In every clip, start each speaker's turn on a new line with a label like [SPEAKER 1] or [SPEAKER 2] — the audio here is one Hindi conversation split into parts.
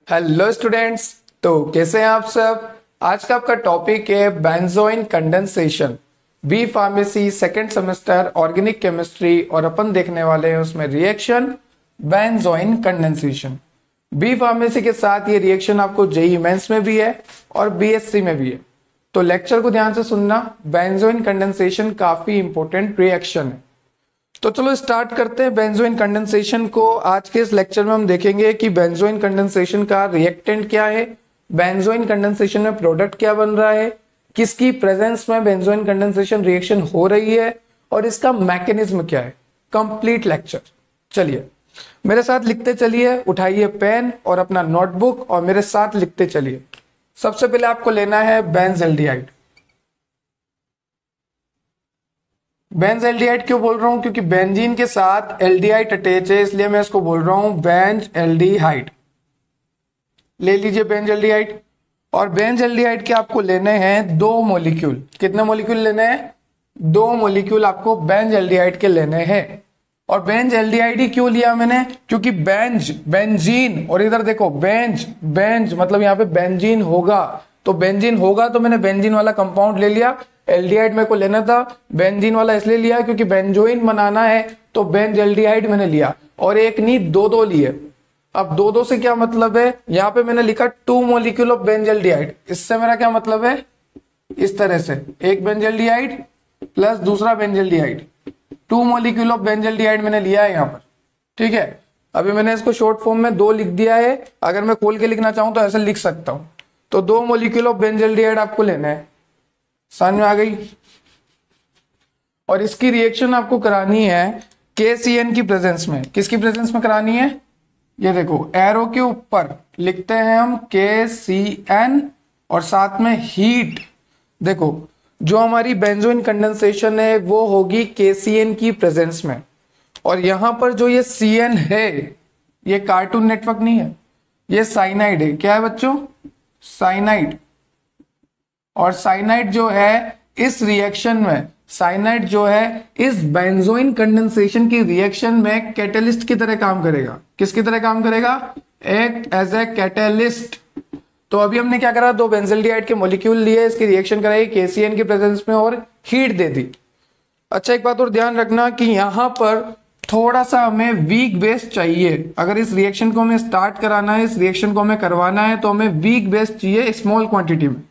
[SPEAKER 1] Hello students. तो कैसे हैं आप सब। आज का आपका टॉपिक है benzoin condensation, B pharmacy second semester organic chemistry, और अपन देखने वाले हैं उसमें reaction benzoin condensation. B pharmacy के साथ ये रिएक्शन आपको जेई मेंस में भी है और बीएससी में भी है, तो लेक्चर को ध्यान से सुनना। बेंजोइन कंडेंसेशन काफी इंपॉर्टेंट रिएक्शन है। तो चलो स्टार्ट करते हैं बेंजोइन कंडेंसेशन को। आज के इस लेक्चर में हम देखेंगे कि बेंजोइन कंडेंसेशन का रिएक्टेंट क्या है, बेंजोइन कंडेंसेशन में प्रोडक्ट क्या बन रहा है, किसकी प्रेजेंस में बेंजोइन कंडेंसेशन रिएक्शन हो रही है, और इसका मैकेनिज्म क्या है। Complete lecture. चलिए मेरे साथ लिखते चलिए, उठाइए पेन और अपना नोटबुक और मेरे साथ लिखते चलिए। सबसे पहले आपको लेना है बेंजल्डिहाइड। बेंजल्डिहाइड क्यों बोल रहा हूं, क्योंकि बेंजीन के साथ एल्डिहाइड अटैच है, इसलिए मैं इसको बोल रहा हूं बेंज एल्डिहाइड। ले लीजिए बेंजल्डिहाइड। और बेंजल्डिहाइड के आपको लेने हैं 2 मॉलिक्यूल। कितने मॉलिक्यूल लेने हैं? 2 मॉलिक्यूल आपको बेंजल्डिहाइड के लेने हैं। और बेंजल्डिहाइड ही क्यों लिया मैंने, क्योंकि बेंजीन, और इधर देखो बेंज मतलब यहाँ पे बेंजीन होगा, तो बेंजीन होगा तो मैंने बेंजीन वाला कंपाउंड ले लिया। एल्डिहाइड मेरे को लेना था, बेंजीन वाला इसलिए लिया क्योंकि बेंजोइन बनाना है, तो बेंजल्डिहाइड मैंने लिया। और एक नहीं, 2 लिए। अब 2 से क्या मतलब है, यहां पे मैंने लिखा 2 मॉलिक्यूल ऑफ बेंजल्डिहाइड। इससे मेरा क्या मतलब है, इस तरह से एक बेंजल्डिहाइड प्लस दूसरा बेंजल्डिहाइड, 2 मॉलिक्यूल ऑफ बेंजल्डिहाइड मैंने लिया है यहां पर। ठीक है, अभी मैंने इसको शॉर्ट फॉर्म में 2 लिख दिया है। अगर मैं खोल के लिखना चाहूं तो ऐसे लिख सकता हूं। तो 2 मॉलिक्यूल ऑफ बेंजल्डिहाइड आपको लेना है। समझ में आ गई। और इसकी रिएक्शन आपको करानी है KCN की प्रेजेंस में। किसकी प्रेजेंस में करानी है, ये देखो एरो के ऊपर लिखते हैं हम KCN और साथ में हीट। देखो जो हमारी बेंजोइन कंडेंसेशन है वो होगी KCN की प्रेजेंस में। और यहां पर जो ये CN है, ये कार्टून नेटवर्क नहीं है, ये साइनाइड है। क्या है बच्चों? साइनाइड। और साइनाइड जो है इस रिएक्शन में, साइनाइड जो है इस बेंजोइन कंडेंसेशन की रिएक्शन में कैटलिस्ट की तरह काम करेगा। किसकी तरह काम करेगा? Act as a catalyst. तो अभी हमने क्या करा, 2 बेंजल्डिहाइड के मॉलिक्यूल लिए, इसकी रिएक्शन कराई KCN की प्रेजेंस में और हीट दे दी। अच्छा एक बात और ध्यान रखना कि यहां पर थोड़ा सा हमें वीक बेस चाहिए। अगर इस रिएक्शन को हमें स्टार्ट कराना है, इस रिएक्शन को हमें करवाना है, तो हमें वीक बेस चाहिए स्मॉल क्वांटिटी में।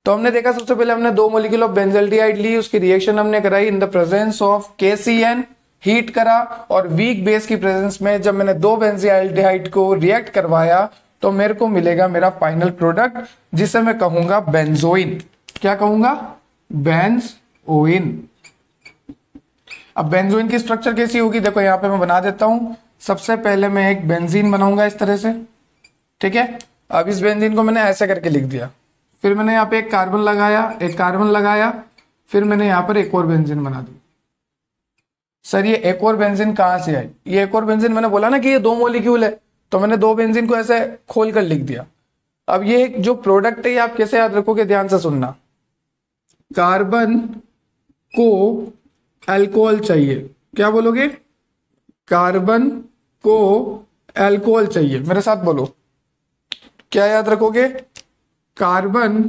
[SPEAKER 1] तो हमने देखा सबसे पहले हमने 2 मॉलिक्यूल ऑफ बेंजल्डिहाइड ली, उसकी रिएक्शन हमने कराई in the presence of KCN, heat करा। और वीक बेस की प्रेजेंस में जब मैंने 2 बेंजल्डिहाइड को रिएक्ट करवाया तो मेरे को मिलेगा मेरा फाइनल प्रोडक्ट, जिसे मैं कहूंगा बेंजोइन। क्या कहूंगा? बेंजोइन। अब बेंजोइन की स्ट्रक्चर कैसी होगी, देखो यहां पे मैं बना देता हूं। सबसे पहले मैं एक बेंजीन बनाऊंगा इस तरह से। ठीक है, अब इस बेंजीन को मैंने ऐसे करके लिख दिया। फिर मैंने यहाँ पे एक कार्बन लगाया, फिर मैंने यहाँ पर एक और बेंजीन बना दी। सर ये एक और बेंजीन कहां से आई? ये एक और बेंजीन मैंने बोला ना कि ये 2 मॉलिक्यूल है, तो मैंने 2 बेंजीन को ऐसे खोल कर लिख दिया। अब ये जो प्रोडक्ट है ये आप कैसे याद रखोगे, ध्यान से सुनना। कार्बन को अल्कोहल चाहिए। क्या बोलोगे? कार्बन को अल्कोहल चाहिए। मेरे साथ बोलो, क्या याद रखोगे? कार्बन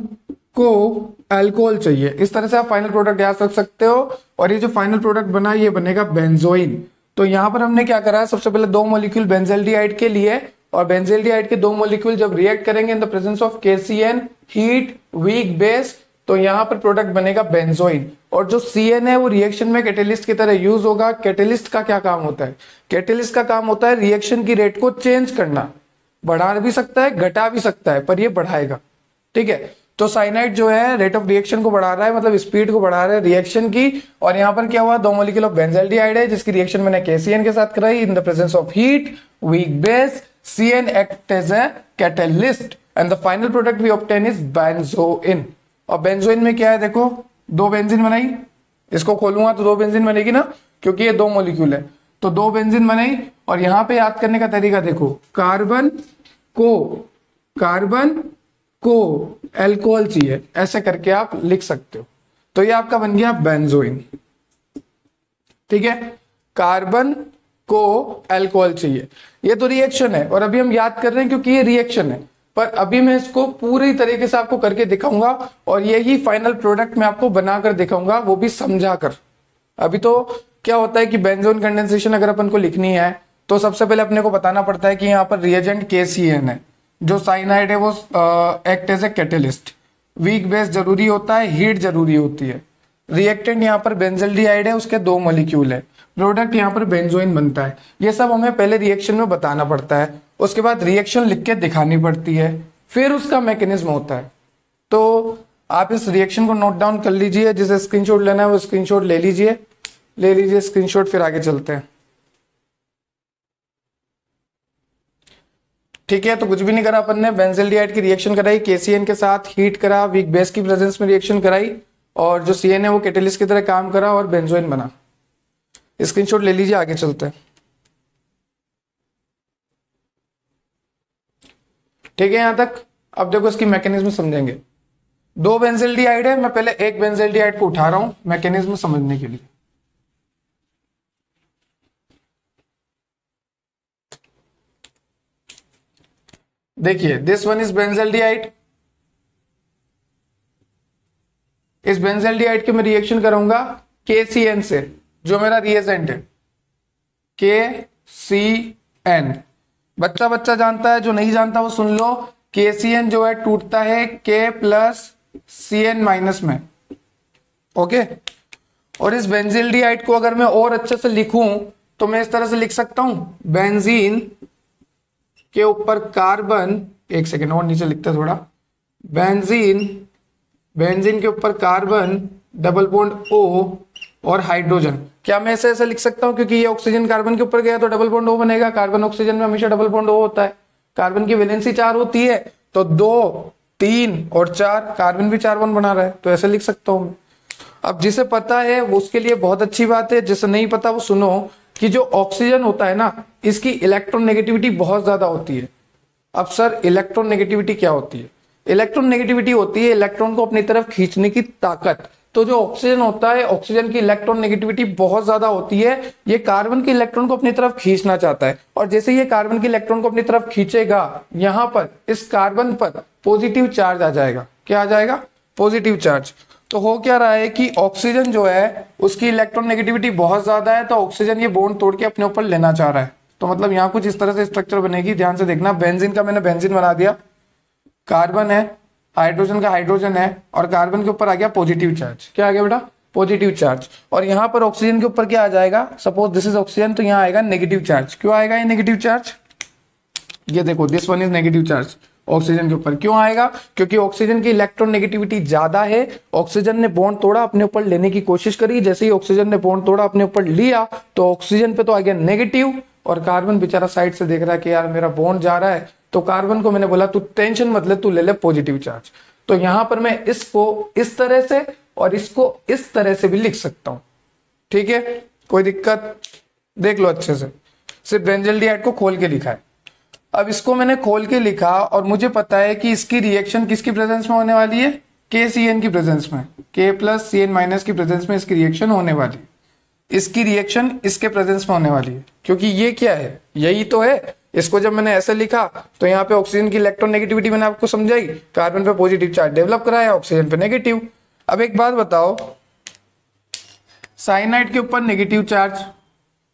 [SPEAKER 1] को अल्कोहल चाहिए। इस तरह से आप फाइनल प्रोडक्ट याद रख सकते हो। और ये जो फाइनल प्रोडक्ट बना ये बनेगा बेंजोइन। तो यहां पर हमने क्या करा, सबसे पहले 2 मॉलिक्यूल बेंजल्डिहाइड के लिए, और बेंजल्डिहाइड के 2 मॉलिक्यूल जब रिएक्ट करेंगे इन the presence of KCN, heat, weak base, तो यहां पर प्रोडक्ट बनेगा बेंजोइन। और जो CN है वो रिएक्शन में कैटेलिस्ट की तरह यूज होगा। कैटेलिस्ट का क्या काम होता है? कैटेलिस्ट का काम होता है रिएक्शन की रेट को चेंज करना। बढ़ा भी सकता है, घटा भी सकता है, पर ये बढ़ाएगा। ठीक है, तो साइनाइड जो है रेट ऑफ रिएक्शन को बढ़ा रहा है, मतलब स्पीड को बढ़ा रहा है रिएक्शन की। और यहां पर क्या हुआ, 2 मॉलिक्यूल ऑफ बेंजल्डिहाइड है जिसकी रिएक्शन मैंने KCN के साथ कराई in the presence of heat, weak base, CN act as a catalyst, and the final product we obtain is benzoin. और बेंजोइन में क्या है, देखो 2 बेंजीन बनाई, इसको खोलूंगा तो 2 बेंजीन बनेगी ना, क्योंकि ये 2 मॉलिक्यूल है। तो 2 बेंजीन बनाई, और यहां पे याद करने का तरीका देखो, कार्बन को अल्कोहल चाहिए, ऐसे करके आप लिख सकते हो। तो ये आपका बन गया बेंजोइन। ठीक है, कार्बन को अल्कोहल चाहिए। ये तो रिएक्शन है और अभी हम याद कर रहे हैं क्योंकि ये रिएक्शन है, पर अभी मैं इसको पूरी तरीके से आपको करके दिखाऊंगा और यही फाइनल प्रोडक्ट मैं आपको बनाकर दिखाऊंगा, वो भी समझा कर। अभी तो क्या होता है कि बेंजोन कंडेंसेशन अगर अपन को लिखनी है तो सबसे पहले अपने को बताना पड़ता है कि यहाँ पर रिएजेंट KCN है, जो साइनाइड है वो act as a catalyst. Weak base जरूरी होता है, हीट जरूरी होती है। रिएक्टेंट यहाँ पर बेंजल्डिहाइड है, उसके 2 मॉलिक्यूल है। प्रोडक्ट यहाँ पर बेंजोइन बनता है। ये सब हमें पहले रिएक्शन में बताना पड़ता है, उसके बाद रिएक्शन लिख के दिखानी पड़ती है, फिर उसका मैकेनिज्म होता है। तो आप इस रिएक्शन को नोट डाउन कर लीजिए, जिसे स्क्रीनशॉट लेना है वो स्क्रीनशॉट ले लीजिए स्क्रीनशॉट, फिर आगे चलते हैं। ठीक है, तो कुछ भी नहीं करा अपन ने, बेंजल्डिहाइड की रिएक्शन कराई, KCN के साथ हीट करा, वीक बेस की प्रेजेंस में रिएक्शन कराई, और जो CN है वो कैटेलिस्ट की तरह काम करा और बेंजोइन बना। स्क्रीनशॉट ले लीजिए, आगे चलते हैं। ठीक है यहां तक। अब देखो इसकी मैकेनिज्म समझेंगे। 2 बेंजल्डिहाइड है, मैं पहले एक बेंजल्डिहाइड को उठा रहा हूं मैकेनिज्म समझने के लिए। देखिए दिस वन इज बेंजल्डिहाइड। इस बेंजल्डिहाइड के मैं रिएक्शन करूंगा KCN से, जो मेरा रिएजेंट है KCN। बच्चा बच्चा जानता है, जो नहीं जानता वो सुन लो। KCN जो है टूटता है K प्लस CN माइनस में। ओके, और इस बेंजल्डिहाइड को अगर मैं और अच्छे से लिखूं तो मैं इस तरह से लिख सकता हूं, बेंजीन के ऊपर कार्बन, एक सेकेंड और नीचे लिखते हैं थोड़ा, बेंजीन के ऊपर कार्बन, डबल बॉन्ड O और हाइड्रोजन। क्या मैं ऐसे लिख सकता हूं, क्योंकि ये ऑक्सीजन कार्बन के ऊपर गया तो डबल बॉन्ड O बनेगा। कार्बन ऑक्सीजन में हमेशा डबल बॉन्ड O होता है। कार्बन की वैलेंसी 4 होती है, तो 2, 3 और 4, कार्बन भी 4 बॉन्ड बना रहा है, तो ऐसे लिख सकता हूं। अब जिसे पता है वो उसके लिए बहुत अच्छी बात है, जिसे नहीं पता वो सुनो कि जो ऑक्सीजन होता है ना, इसकी इलेक्ट्रॉन नेगेटिविटी बहुत ज्यादा होती है। अब सर इलेक्ट्रॉन नेगेटिविटी क्या होती है? इलेक्ट्रॉन नेगेटिविटी होती है इलेक्ट्रॉन को अपनी तरफ खींचने की ताकत। तो जो ऑक्सीजन होता है, ऑक्सीजन की इलेक्ट्रॉन नेगेटिविटी बहुत ज्यादा होती है। ये कार्बन के इलेक्ट्रॉन को अपनी तरफ खींचना चाहता है, और जैसे ये कार्बन के इलेक्ट्रॉन को अपनी तरफ खींचेगा, यहां पर इस कार्बन पर पॉजिटिव चार्ज आ जाएगा। क्या आ जाएगा? Positive charge. तो हो क्या रहा है कि ऑक्सीजन जो है उसकी इलेक्ट्रॉन नेगेटिविटी बहुत ज्यादा है, तो ऑक्सीजन ये बॉन्ड तोड़ के अपने ऊपर लेना चाह रहा है। तो मतलब यहाँ कुछ इस तरह से स्ट्रक्चर बनेगी, ध्यान से देखना। बेंजीन का मैंने बेंजीन बना दिया, कार्बन है, हाइड्रोजन का हाइड्रोजन है, और कार्बन के ऊपर आ गया पॉजिटिव चार्ज। क्या आ गया बेटा? Positive charge. और यहाँ पर ऑक्सीजन के ऊपर क्या आ जाएगा? सपोज दिस इज ऑक्सीजन, तो यहाँ आएगा नेगेटिव चार्ज। क्यों आएगा ये नेगेटिव चार्ज? ये देखो this one is negative charge oxygen के ऊपर। क्यों आएगा? क्योंकि ऑक्सीजन की इलेक्ट्रॉन नेगेटिविटी ज्यादा है। ऑक्सीजन ने बॉन्ड तोड़ा, अपने ऊपर लेने की कोशिश करी, जैसे ही ऑक्सीजन ने बॉन्ड तोड़ा, अपने ऊपर लिया, तो ऑक्सीजन पे तो आ गया नेगेटिव, और कार्बन बेचारा साइड से देख रहा है कि यार मेरा बॉन्ड जा रहा है। तो कार्बन को मैंने बोला तू टेंशन मत ले, तू ले ले पॉजिटिव चार्ज। तो यहां पर मैं इसको इस तरह से और इसको इस तरह से भी लिख सकता हूं। ठीक है, कोई दिक्कत? देख लो अच्छे से, सिर्फ बेंजल्डिहाइड को खोल के लिखा है। अब इसको मैंने खोल के लिखा और मुझे पता है कि इसकी रिएक्शन किसकी प्रेजेंस में होने वाली है? KCN की प्रेजेंस में, K प्लस CN माइनस की प्रेजेंस में इसकी रिएक्शन होने वाली है। इसकी रिएक्शन इसके प्रेजेंस में होने वाली है, क्योंकि ये क्या है? यही तो है। इसको जब मैंने ऐसे लिखा तो यहाँ पे ऑक्सीजन की इलेक्ट्रॉन नेगेटिविटी मैंने आपको समझाई, कार्बन पे पॉजिटिव चार्ज डेवलप कराया, ऑक्सीजन पे नेगेटिव। अब एक बात बताओ, साइनाइड के ऊपर नेगेटिव चार्ज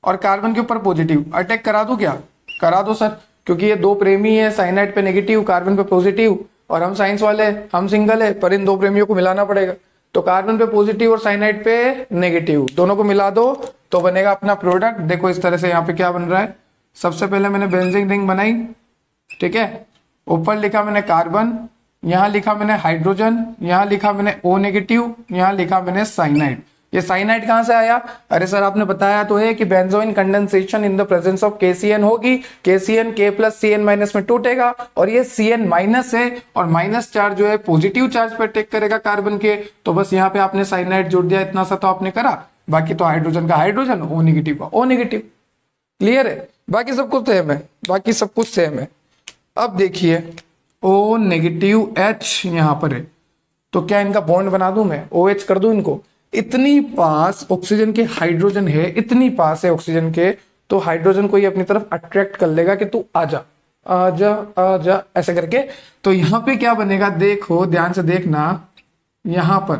[SPEAKER 1] और कार्बन के ऊपर पॉजिटिव, अटैक करा दूं क्या? करा दो सर, क्योंकि ये 2 प्रेमी है, साइनाइड पे नेगेटिव, कार्बन पे पॉजिटिव, और हम साइंस वाले, हम सिंगल है, पर इन 2 प्रेमियों को मिलाना पड़ेगा। तो कार्बन पे पॉजिटिव और साइनाइड पे नेगेटिव, दोनों को मिला दो तो बनेगा अपना प्रोडक्ट। देखो इस तरह से यहाँ पे क्या बन रहा है। सबसे पहले मैंने बेंजीन रिंग बनाई, ठीक है, ऊपर लिखा मैंने कार्बन, यहाँ लिखा मैंने हाइड्रोजन, यहाँ लिखा मैंने O नेगेटिव, यहाँ लिखा मैंने साइनाइड। ये साइनाइड कहां से आया? अरे सर आपने बताया तो है कि benzoin condensation in the presence of KCN होगी। KCN K plus CN minus में टूटेगा, और ये CN माइनस है, और माइनस चार्ज जो है पॉजिटिव चार्ज पे अटैक करेगा कार्बन के। तो बस यहाँ पे आपने साइनाइड जोड़ दिया, इतना सा तो आपने करा। बाकी तो हाइड्रोजन का हाइड्रोजन, O नेगेटिव का O नेगेटिव। क्लियर है? बाकी सब कुछ सेम है, बाकी सब कुछ सेम है। अब देखिए O नेगेटिव H यहाँ पर है, तो क्या इनका बॉन्ड बना दूं मैं? OH कर दूं इनको। इतनी पास ऑक्सीजन के हाइड्रोजन है, इतनी पास है ऑक्सीजन के, तो हाइड्रोजन को ये अपनी तरफ अट्रैक्ट कर लेगा कि तू आजा आजा आजा ऐसे करके। तो यहाँ पे क्या बनेगा, देखो ध्यान से देखना, यहाँ पर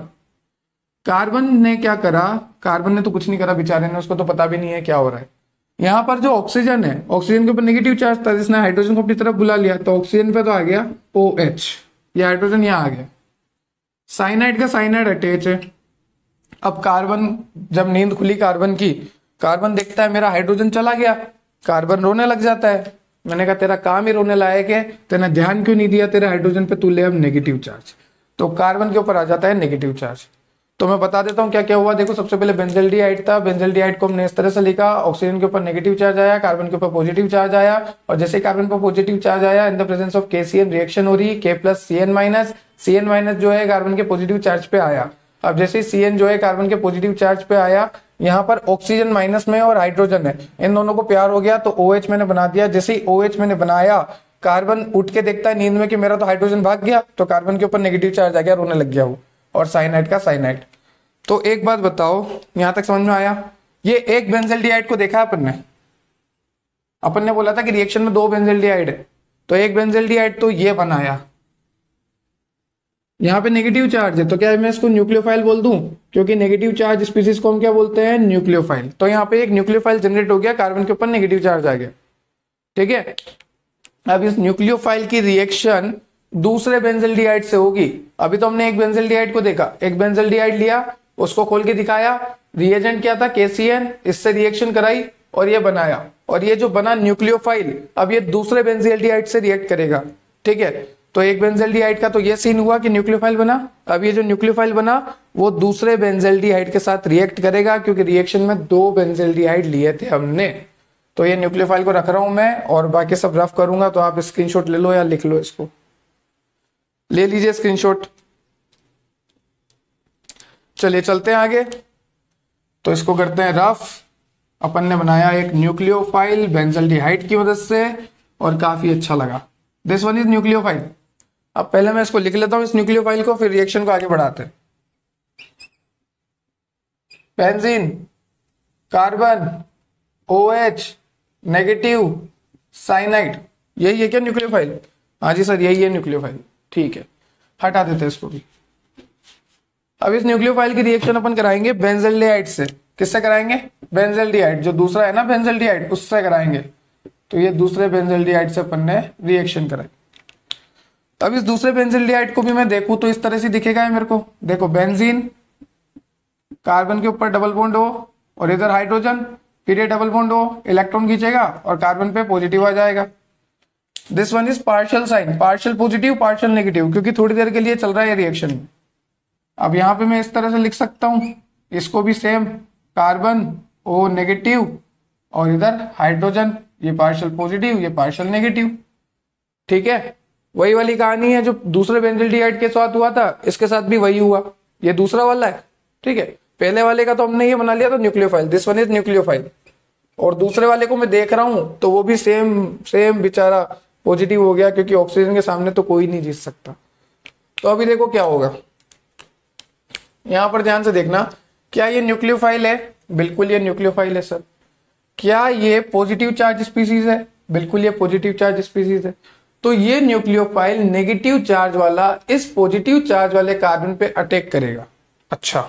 [SPEAKER 1] कार्बन ने क्या करा, कार्बन ने तो कुछ नहीं करा बेचारे ने, उसको तो पता भी नहीं है क्या हो रहा है। यहाँ पर जो ऑक्सीजन है, ऑक्सीजन के ऊपर नेगेटिव चार्ज था, जिसने हाइड्रोजन को अपनी तरफ बुला लिया, तो ऑक्सीजन पे तो आ गया OH, ये हाइड्रोजन यहाँ आ गया। साइनाइड का साइनाइड अटैच है। अब कार्बन, जब नींद खुली कार्बन की, कार्बन देखता है मेरा हाइड्रोजन चला गया, कार्बन रोने लग जाता है। मैंने कहा तेरा काम ही रोने लायक है, तेने ध्यान क्यों नहीं दिया तेरे हाइड्रोजन पे, तू ले अब नेगेटिव चार्ज। तो कार्बन के ऊपर आ जाता है नेगेटिव चार्ज। तो मैं बता देता हूँ क्या क्या हुआ। देखो सबसे पहले बेंजल्डिहाइड था, बेंजल्डिहाइड को हमने इस तरह से लिखा, ऑक्सीजन के ऊपर नेगेटिव चार्ज आया, कार्बन के ऊपर पॉजिटिव चार्ज आया, और जैसे कार्बन पर पॉजिटिव चार्ज आया, इन the presence of KCN reaction हो रही है, K+CN-, CN- जो है कार्बन के पॉजिटिव चार्ज पे आया। अब जैसे CN जो है कार्बन के पॉजिटिव चार्ज पे आया, यहाँ पर ऑक्सीजन माइनस में और हाइड्रोजन है, इन दोनों को प्यार हो गया तो OH मैंने बना दिया। जैसे ही OH मैंने बनाया, कार्बन उठ के देखता है नींद में कि मेरा तो हाइड्रोजन भाग गया, तो कार्बन के ऊपर नेगेटिव चार्ज आ गया, रोने लग गया वो। और साइनाइड का साइनाइड। तो एक बात बताओ, यहां तक समझ में आया? ये एक बेंजल्डिहाइड को देखा अपन ने बोला था कि रिएक्शन में 2 बेंजल्डिहाइड है, तो एक बेंजल्डिहाइड तो ये बनाया, यहाँ पे नेगेटिव चार्ज है, तो क्या मैं इसको न्यूक्लियोफाइल बोल दूं? क्योंकि नेगेटिव चार्ज स्पीसीज को हम क्या बोलते हैं? न्यूक्लियोफाइल। तो यहाँ पे एक न्यूक्लियोफाइल जनरेट हो गया, कार्बन के ऊपर नेगेटिव चार्ज आ गया। ठीक है, अब इस न्यूक्लियोफाइल की रिएक्शन दूसरे बेंजल्डिहाइड से होगी। अभी तो हमने एक बेंजल्डिहाइड को देखा, एक बेंजल्डिहाइड लिया, उसको खोल के दिखाया, रिएजेंट क्या था? KCN, इससे रिएक्शन कराई और ये बनाया, और ये जो बना न्यूक्लियोफाइल, अब ये दूसरे बेंजल्डिहाइड से रिएक्ट करेगा। ठीक है, तो एक बेंजल्डिहाइड का तो ये सीन हुआ कि न्यूक्लियोफाइल बना। अब ये जो न्यूक्लियोफाइल बना वो दूसरे बेंजल्डिहाइड के साथ रिएक्ट करेगा, क्योंकि रिएक्शन में 2 बेंजल्डिहाइड लिए थे हमने। तो ये न्यूक्लियोफाइल को रख रहा हूं मैं, और बाकी सब रफ करूंगा, तो आप स्क्रीनशॉट ले लो या लिख लो, इसको ले लीजिए स्क्रीनशॉट। चलिए चलते हैं आगे, तो इसको करते हैं रफ। अपन ने बनाया एक न्यूक्लियोफाइल बेंजल्डिहाइड की मदद से, और काफी अच्छा लगा। This one is nucleophile. अब पहले मैं इसको लिख लेता हूं इस न्यूक्लियोफाइल को, फिर रिएक्शन को आगे बढ़ाते हैं। Benzene, carbon, OH, negative, cyanide, यही है क्या न्यूक्लियोफाइल? हाँ जी सर, यही है न्यूक्लियोफाइल। ठीक है, हटा देते हैं इसको भी। अब इस न्यूक्लियोफाइल की रिएक्शन अपन कराएंगे बेंजल्डिहाइड से। किससे कराएंगे? बेंजल्डिहाइड, जो दूसरा है ना बेंजल्डिहाइड, उससे कराएंगे। तो ये दूसरे बेंजल्डिहाइड से अपन ने रिएक्शन कराई। अब इस दूसरे बेंजल्डिहाइड को भी मैं देखूं तो इस तरह से दिखेगा है मेरे को। देखो बेंजीन, कार्बन के ऊपर डबल बॉन्ड हो और इधर हाइड्रोजन, फिर ये डबल बॉन्ड हो, इलेक्ट्रॉन खींचेगा और कार्बन पे पॉजिटिव आ जाएगा। This one is partial sign, partial positive partial negative, क्योंकि थोड़ी देर के लिए चल रहा है रिएक्शन। अब यहां पे मैं इस तरह से लिख सकता हूं, इसको भी सेम, कार्बन O नेगेटिव और इधर हाइड्रोजन, ये पार्शियल पॉजिटिव ये पार्शियल नेगेटिव। ठीक है, वही वाली कहानी है जो दूसरे बेंजल्डिहाइड के साथ हुआ था, इसके साथ भी वही हुआ। ये दूसरा वाला है। ठीक है, पहले वाले का तो हमने ये बना लिया था nucleophile, this one is nucleophile. और दूसरे वाले को मैं देख रहा हूं तो वो भी सेम बेचारा पॉजिटिव हो गया, क्योंकि ऑक्सीजन के सामने तो कोई नहीं जीत सकता। तो अभी देखो क्या होगा, यहां पर ध्यान से देखना, क्या ये न्यूक्लियोफाइल है? बिल्कुल ये न्यूक्लियोफाइल है सर। क्या ये पॉजिटिव चार्ज स्पीसीज है? बिल्कुल ये पॉजिटिव चार्ज स्पीसीज है। तो ये न्यूक्लियोफाइल नेगेटिव चार्ज वाला इस पॉजिटिव चार्ज वाले कार्बन पे अटैक करेगा। अच्छा,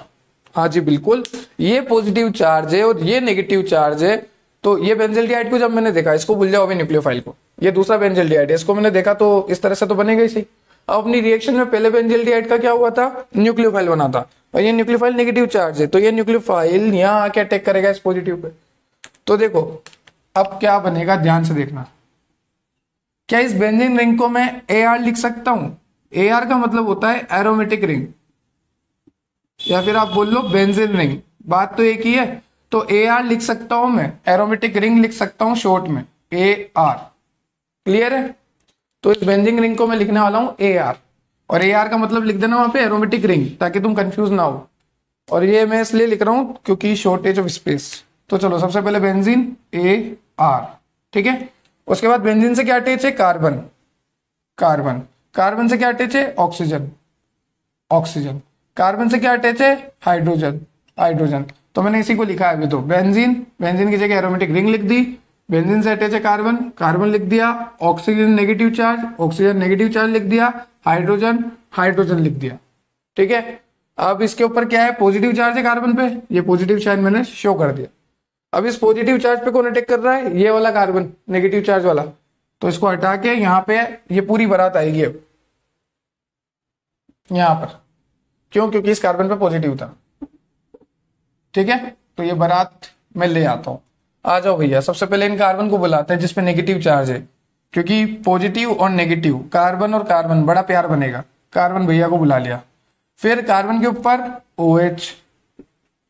[SPEAKER 1] हाँ जी बिल्कुल, ये पॉजिटिव चार्ज है और ये नेगेटिव चार्ज है। तो ये बेंजल्डिहाइड को जब मैंने देखा, इसको भूल जाओ अभी न्यूक्लियोफाइल को, ये दूसरा बेंजल्डिहाइड है, इसको मैंने देखा तो इस तरह से तो बनेगा ही सही। अब अपनी रिएक्शन में पहले बेंजल्डिहाइड का क्या हुआ था? न्यूक्लियोफाइल बना था, और ये न्यूक्लियोफाइल नेगेटिव चार्ज है, तो ये न्यूक्लियोफाइल यहाँ आके अटैक करेगा इस पॉजिटिव पे। तो देखो अब क्या बनेगा, ध्यान से देखना। क्या इस बेंजीन रिंग को मैं AR लिख सकता हूं? AR का मतलब होता है एरोमेटिक रिंग, या फिर आप बोल लो बेंजीन रिंग, बात तो एक ही है। तो AR लिख सकता हूं मैं, एरोमेटिक रिंग लिख सकता हूं शॉर्ट में AR। क्लियर है? तो इस बेंजीन रिंग को मैं लिखने वाला हूं AR, और AR का मतलब लिख देना वहां पे एरोमेटिक रिंग, ताकि तुम कंफ्यूज ना हो। और ये मैं इसलिए लिख रहा हूं क्योंकि शॉर्टेज ऑफ स्पेस। तो चलो सबसे पहले बेंजीन AR। ठीक है, उसके बाद बेंजीन से क्या अटैच है? कार्बन, कार्बन, कार्बन से क्या अटैच है? ऑक्सीजन, ऑक्सीजन, कार्बन से क्या अटैच है? हाइड्रोजन, हाइड्रोजन, तो मैंने इसी को लिखा है अभी। तो बेंजीन, बेंजीन की जगह एरोमेटिक रिंग लिख दी, बेंजीन से अटैच है कार्बन, कार्बन लिख दिया, oxygen negative charge, oxygen negative charge लिख दिया, हाइड्रोजन, हाइड्रोजन लिख दिया। ठीक है, अब इसके ऊपर क्या है, पॉजिटिव चार्ज है कार्बन पे, ये पॉजिटिव चार्ज मैंने शो कर दिया। अब इस पॉजिटिव चार्ज पे कौन अटैक कर रहा है, ये वाला कार्बन नेगेटिव चार्ज वाला, तो इसको हटा के यहाँ पे ये पूरी बारात आएगी अब यहाँ पर। क्यों, क्योंकि इस कार्बन पे पॉजिटिव था। ठीक है, तो ये बारात मैं ले आता हूं। आ जाओ भैया, सबसे पहले इन कार्बन को बुलाते हैं जिसपे नेगेटिव चार्ज है, क्योंकि पॉजिटिव और नेगेटिव, कार्बन और कार्बन बड़ा प्यार बनेगा। कार्बन भैया को बुला लिया, फिर कार्बन के ऊपर OH,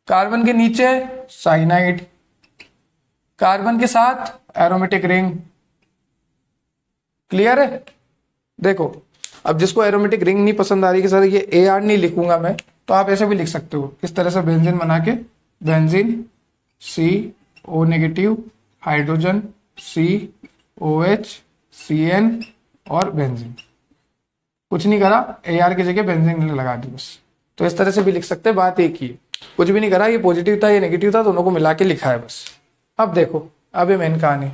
[SPEAKER 1] कार्बन के नीचे साइनाइड, कार्बन के साथ एरोमेटिक रिंग। क्लियर है? देखो, अब जिसको एरोमेटिक रिंग नहीं पसंद आ रही कि सर ये AR नहीं लिखूंगा मैं, तो आप ऐसे भी लिख सकते हो, इस तरह से बेंजीन बना के, benzene CO negative, hydrogen COH CN और बेंजीन। कुछ नहीं करा, AR की जगह बेंजीन लगा दी बस। तो इस तरह से भी लिख सकते हैं, बात एक ही है। कुछ भी नहीं करा, ये पॉजिटिव था ये नेगेटिव था, दोनों को मिला के लिखा है बस। अब देखो, अब ये मेन कहानी।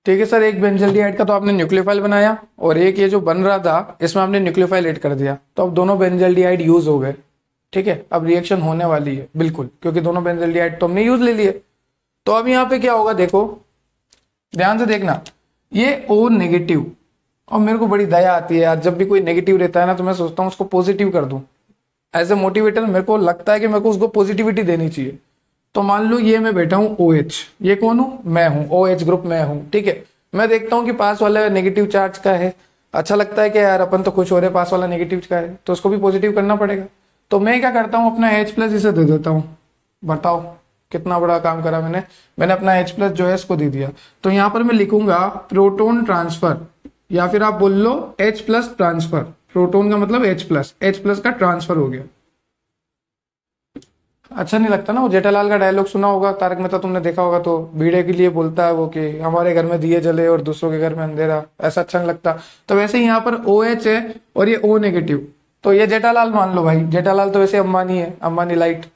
[SPEAKER 1] ठीक है सर, एक बेंजल्डिहाइड का तो आपने न्यूक्लियोफाइल बनाया, और एक ये जो बन रहा था इसमें आपने न्यूक्लियोफाइल ऐड कर दिया, तो अब दोनों बेंजल्डिहाइड यूज हो गए। ठीक है, अब रिएक्शन होने वाली है बिल्कुल, क्योंकि दोनों बेंजल्डिहाइड तो हमने यूज ले लिए। तो अब यहाँ पे क्या होगा, देखो ध्यान से देखना, ये O नेगेटिव, और मेरे को बड़ी दया आती है यार, जब भी कोई नेगेटिव रहता है ना, तो मैं सोचता हूँ उसको पॉजिटिव कर दूं। एज ए मोटिवेटर मेरे को लगता है कि मेरे को उसको पॉजिटिविटी देनी चाहिए। तो मान लो ये मैं बैठा हूँ OH, ये कौन हूँ, मैं हूँ, OH ग्रुप मैं हूँ। ठीक है, मैं देखता हूँ कि पास वाला नेगेटिव चार्ज का है, अच्छा लगता है कि यार अपन तो खुश हो रहे, पास वाला नेगेटिव का है, तो उसको भी पॉजिटिव करना पड़ेगा। तो मैं क्या करता हूँ, अपना H+ इसे दे देता हूँ। बताओ कितना बड़ा काम करा मैंने, मैंने अपना H+ जो है इसको दे दिया। तो यहाँ पर मैं लिखूंगा प्रोटोन ट्रांसफर, या फिर आप बोल लो H+ ट्रांसफर। प्रोटोन का मतलब H+ का ट्रांसफर हो गया। अच्छा नहीं लगता ना, वो जेठालाल का डायलॉग सुना होगा, तारक मेहता तुमने देखा होगा, तो बीड़े के लिए बोलता है वो कि हमारे घर में दिए जले और दूसरों के घर में अंधेरा, ऐसा अच्छा नहीं लगता। तो वैसे यहाँ पर OH है और ये O नेगेटिव, तो ये जेठालाल मान लो भाई, जेठालाल तो वैसे अंबानी है, अंबानी लाइट,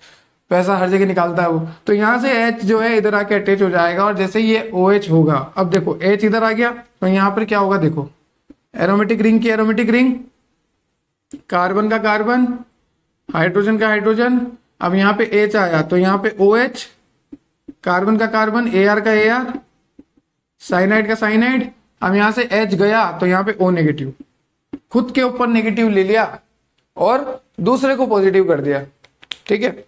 [SPEAKER 1] पैसा हर जगह निकालता है वो। तो यहाँ से H जो है इधर आके अटैच हो जाएगा, और जैसे ये OH होगा, अब देखो H इधर आ गया, तो यहाँ पर क्या होगा, देखो एरोमेटिक रिंग की एरोमेटिक रिंग, कार्बन का कार्बन, हाइड्रोजन का हाइड्रोजन। अब यहाँ पे H आया तो यहाँ पे OH, कार्बन का कार्बन, AR का AR, साइनाइड का साइनाइड। अब यहाँ से H गया तो यहाँ पे O नेगेटिव, खुद के ऊपर नेगेटिव ले लिया और दूसरे को पॉजिटिव कर दिया। ठीक है,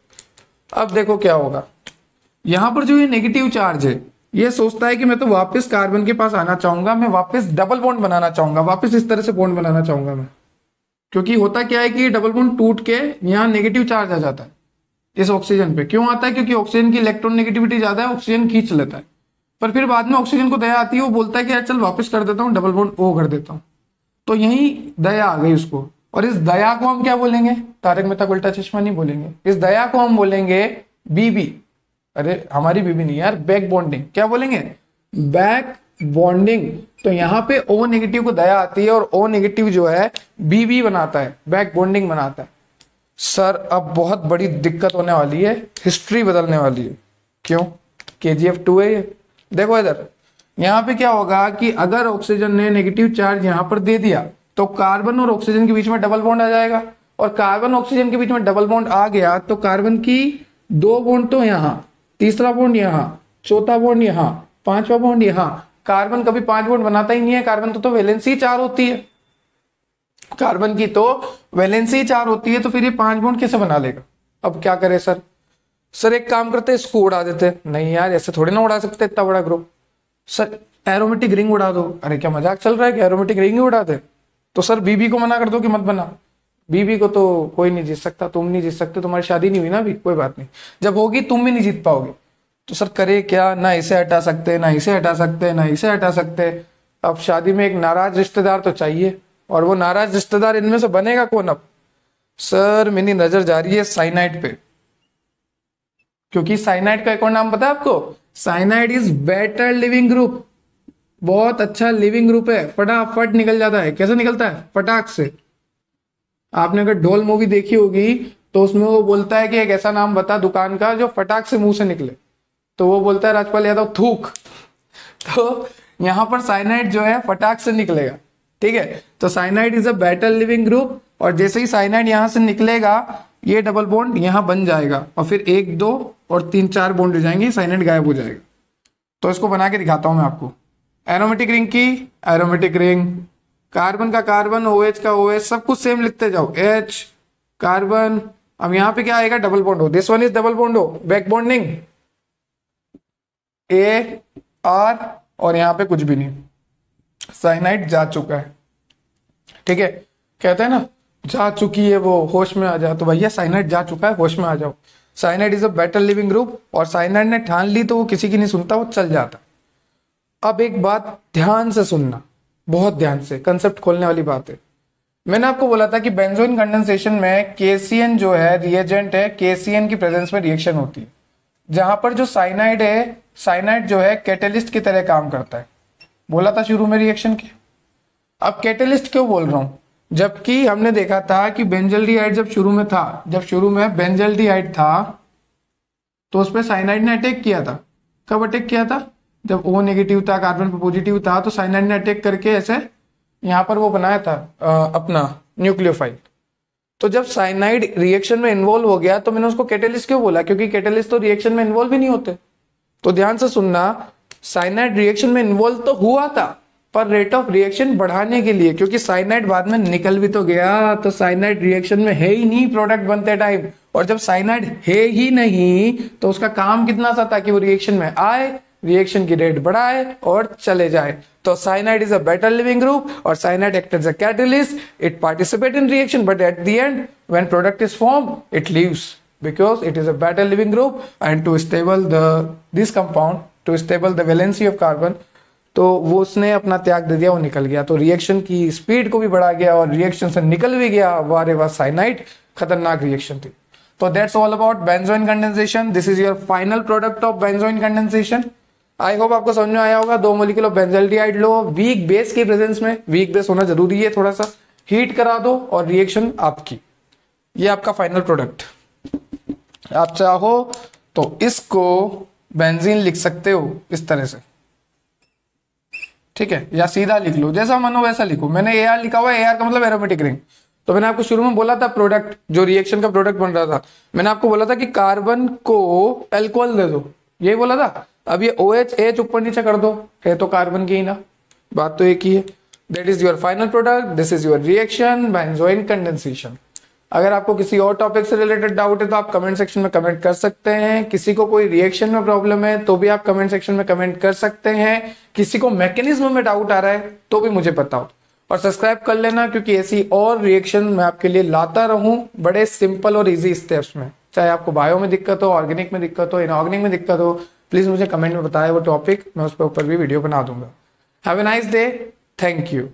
[SPEAKER 1] अब देखो क्या होगा, यहां पर जो ये नेगेटिव चार्ज है ये सोचता है कि मैं तो वापस कार्बन के पास आना चाहूंगा, मैं वापस डबल बॉन्ड बनाना चाहूंगा, वापस इस तरह से बॉन्ड बनाना चाहूंगा मैं। क्योंकि होता क्या है कि डबल बॉन्ड टूट के यहाँ नेगेटिव चार्ज आ जाता है इस ऑक्सीजन पे। क्यों आता है, क्योंकि ऑक्सीजन की इलेक्ट्रॉन नेगेटिविटी ज्यादा है, ऑक्सीजन खींच लेता है। पर फिर बाद में ऑक्सीजन को दया आती है, वो बोलता है कि यार चल वापस कर देता हूँ, डबल बॉन्ड O कर देता हूँ। तो यही दया आ गई उसको, और इस दया को हम क्या बोलेंगे, तारक मेहता का उल्टा चश्मा नहीं बोलेंगे, इस दया को हम बोलेंगे BB। अरे हमारी BB नहीं यार, बैक बॉन्डिंग। क्या बोलेंगे, बैक बॉन्डिंग। तो यहाँ पे O नेगेटिव को दया आती है, और O नेगेटिव जो है BB बनाता है, बैक बॉन्डिंग बनाता है। सर अब बहुत बड़ी दिक्कत होने वाली है, हिस्ट्री बदलने वाली है। क्यों, KGF 2 है ये। देखो इधर, यहाँ पे क्या होगा कि अगर ऑक्सीजन ने नेगेटिव चार्ज यहाँ पर दे दिया, तो कार्बन और ऑक्सीजन के बीच में डबल बॉन्ड आ जाएगा, और कार्बन ऑक्सीजन के बीच में डबल बॉन्ड आ गया तो कार्बन की 2 बॉन्ड तो यहाँ, तीसरा बॉन्ड यहाँ, चौथा बॉन्ड यहाँ, पांचवा बॉन्ड यहाँ। कार्बन कभी 5 बॉन्ड बनाता ही नहीं है, कार्बन तो वैलेंसी 4 होती है, कार्बन की तो वैलेंसी 4 होती है, तो फिर ये 5 बॉन्ड कैसे बना लेगा। अब क्या करे सर एक काम करते, इसको उड़ा देते। नहीं यार, ऐसे थोड़ी ना उड़ा सकते इतना बड़ा ग्रुप। सर एरोमेटिक रिंग उड़ा दो। अरे क्या मजाक चल रहा है कि एरोमेटिक रिंग ही उड़ा दे। तो सर BB को मना कर दो कि मत बना। BB को तो कोई नहीं जीत सकता, तुम नहीं जीत सकते, तुम्हारी शादी नहीं हुई ना अभी, कोई बात नहीं, जब होगी तुम भी नहीं जीत पाओगे। तो सर करे क्या, ना इसे हटा सकते, ना इसे हटा सकते, ना इसे हटा सकते। अब शादी में एक नाराज रिश्तेदार तो चाहिए, और वो नाराज रिश्तेदार इनमें से बनेगा कौन। अब सर मेरी नजर जा रही है साइनाइड पे, क्योंकि साइनाइड का एक और नाम पता है आपको, cyanide is better leaving group. बहुत अच्छा लिविंग ग्रुप है, फटाफट निकल जाता है। कैसे निकलता है, फटाक से। आपने अगर ढोल मूवी देखी होगी तो उसमें वो बोलता है कि एक ऐसा नाम बता दुकान का जो फटाक से मुंह से निकले, तो वो बोलता है राजपाल यादव थूक। तो यहाँ पर साइनाइड जो है फटाक से निकलेगा, ठीक है। तो cyanide is a better leaving group, और जैसे ही साइनाइड यहाँ से निकलेगा ये डबल बॉन्ड यहाँ बन जाएगा और फिर 1 2 और 3 4 बॉन्ड हो जाएंगे, साइनाइड गायब हो जाएगा। तो इसको बना के दिखाता हूं मैं आपको। एरोमेटिक रिंग की एरोमेटिक रिंग, कार्बन का कार्बन, OH का OH, सब कुछ सेम लिखते जाओ, H कार्बन। अब यहाँ पे क्या आएगा, डबल बॉन्ड हो, this one is double bond हो, बैक बॉन्डिंग AR, और यहाँ पे कुछ भी नहीं, साइनाइड जा चुका है, ठीक है। कहते हैं ना जा चुकी है वो, होश में आ जाओ, तो भैया साइनाइड जा चुका है, होश में आ जाओ। Cyanide is a better leaving group, और साइनाइड ने ठान ली तो वो किसी की नहीं सुनता, वो चल जाता। अब एक बात ध्यान से सुनना, बहुत ध्यान से, कंसेप्ट खोलने वाली बात है। मैंने आपको बोला था कि बेंजोइन कंडेंसेशन में KCN जो है रिएजेंट है, KCN की प्रेजेंस में रिएक्शन होती है। जहां पर जो साइनाइड है, साइनाइड जो है कैटेलिस्ट की तरह काम करता है, बोला था शुरू में रिएक्शन के। अब कैटेलिस्ट क्यों बोल रहा हूं, जबकि हमने देखा था कि बेंजल्डिहाइड जब शुरू में था, जब शुरू में बेंजल्डिहाइड था तो उस पर साइनाइड ने अटैक किया था। कब अटैक किया था, जब O नेगेटिव था, कार्बन पे पॉजिटिव था, तो साइनाइड ने अटैक करके ऐसे यहाँ पर वो बनाया था अपना न्यूक्लियोफाइल। तो जब साइनाइड रिएक्शन में इन्वॉल्व हो गया तो मैंने उसको कैटेलिस्ट क्यों बोला, क्योंकि कैटेलिस्ट तो रिएक्शन में इन्वॉल्व ही नहीं होते। तो ध्यान से सुनना, साइनाइड रिएक्शन में इन्वॉल्व तो हुआ था पर रेट ऑफ रिएक्शन बढ़ाने के लिए, क्योंकि साइनाइड बाद में निकल भी तो गया, तो साइनाइड रिएक्शन में है ही नहीं प्रोडक्ट बनते टाइम। और जब साइनाइड है ही नहीं तो उसका काम कितना सा था कि वो रिएक्शन में आए, रिएक्शन की रेट बढ़ाए और चले जाए। तो cyanide is a better leaving group, और cyanide act as a catalyst, it participate in reaction, but at the end when product is form it leaves, because it is a better living group, and to stable this compound, to stable the valency of carbon, तो वो उसने अपना त्याग दे दिया, वो निकल गया, तो रिएक्शन की स्पीड को भी बढ़ा गया और रिएक्शन से निकल भी गया। वारे वाह, साइनाइड खतरनाक रिएक्शन थी। तो that's all about benzoin condensation. This is your final product of benzoin condensation. I hope आपको समझ में आया होगा। 2 molecule of benzaldehyde low, weak base के प्रेजेंस में, वीक बेस होना जरूरी है, थोड़ा सा हीट करा दो और रिएक्शन आपकी, ये आपका फाइनल प्रोडक्ट। आप चाहो तो इसको बेंजीन लिख सकते हो इस तरह से, ठीक है, या सीधा लिख लो, जैसा मन हो वैसा लिखो। मैंने AR लिखा हुआ है, AR का मतलब एरोमेटिक रिंग। तो मैंने आपको शुरू में बोला था प्रोडक्ट, जो रिएक्शन का प्रोडक्ट बन रहा था, मैंने आपको बोला था कि कार्बन को एल्कोहल दे दो, यही बोला था। अब ये OH H ऊपर नीचे कर दो, है तो कार्बन की ही ना, बात तो एक ही है। That is your final product, this is your reaction, benzoin condensation. अगर आपको किसी और टॉपिक से रिलेटेड डाउट है तो आप कमेंट सेक्शन में कमेंट कर सकते हैं। किसी को कोई रिएक्शन में प्रॉब्लम है तो भी आप कमेंट सेक्शन में कमेंट कर सकते हैं। किसी को मैकेनिज्म में डाउट आ रहा है तो भी मुझे बताओ, और सब्सक्राइब कर लेना, क्योंकि ऐसी और रिएक्शन मैं आपके लिए लाता रहूं बड़े सिंपल और इजी स्टेप्स में। चाहे आपको बायो में दिक्कत हो, ऑर्गेनिक में दिक्कत हो, इनऑर्गेनिक में दिक्कत हो, प्लीज मुझे कमेंट में बताए वो टॉपिक, मैं उस पर ऊपर भी वीडियो बना दूंगा। Have a nice day, thank you.